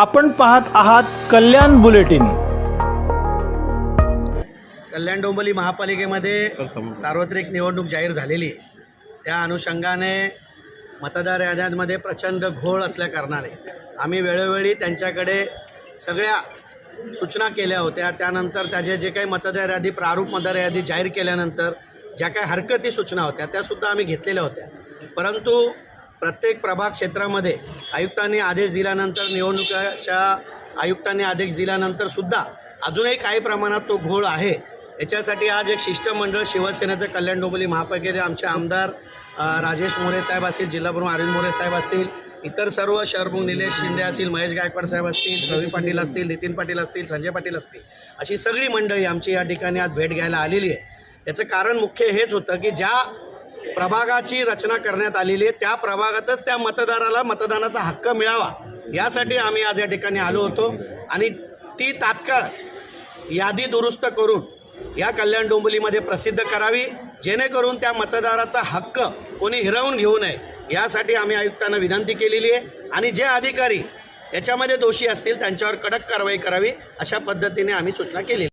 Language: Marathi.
आपण पाहत आहात कल्याण बुलेटिन। कल्याण डोंबिवली महापालिकेमध्ये सार्वत्रिक निवडणूक जाहीर झालेली आहे। त्या अनुषंगाने मतदार याद्यांमध्ये प्रचंड घोळ असल्या कारणाने आम्ही वेळोवेळी त्यांच्याकडे सगळ्या सूचना केल्या होत्या। त्यानंतर त्याचे जे काही मतदार यादी प्रारूप मतदार यादी जाहीर केल्यानंतर ज्या काही हरकती सूचना होत्या त्यासुद्धा आम्ही घेतलेल्या होत्या। परंतु प्रत्येक प्रभाग क्षेत्रामध्ये आयुक्तांनी आदेश दिल्यानंतर निवडणुकीच्या आयुक्तांनी आदेश दिल्यानंतर सुद्धा अजूनही काही प्रमाणात तो घोळ आहे। याच्यासाठी आज एक शिष्टमंडळ शिवसेनेचं कल्याण डोंबिवली महापालिकेचे आमचे आमदार राजेश मोरे साहेब असतील, जिल्हाप्रमुख अरविंद मोरे साहेब असतील, इतर सर्व शहरप्रमुख निलेश शिंदे असतील, महेश गायकवाड साहेब असतील, रवी पाटील असतील, नितीन पाटील असतील, संजय पाटील असतील, अशी सगळी मंडळी आमची या ठिकाणी आज भेट घ्यायला आलेली आहे। याचं कारण मुख्य हेच होतं की ज्या प्रभागाची रचना करण्यात आलेली आहे त्या प्रभागातच त्या मतदाराला मतदानाचा हक्क मिळावा यासाठी आम्ही आज या ठिकाणी आलो होतो आणि ती तात्काळ यादी दुरुस्त करून या कल्याण डोंबिवलीमध्ये प्रसिद्ध करावी, जेणेकरून त्या मतदाराचा हक्क कोणी हिरावून घेऊ नये यासाठी आम्ही आयुक्तांना विनंती केलेली आहे आणि जे अधिकारी याच्यामध्ये दोषी असतील त्यांच्यावर कडक कारवाई करावी अशा पद्धतीने आम्ही सूचना केली।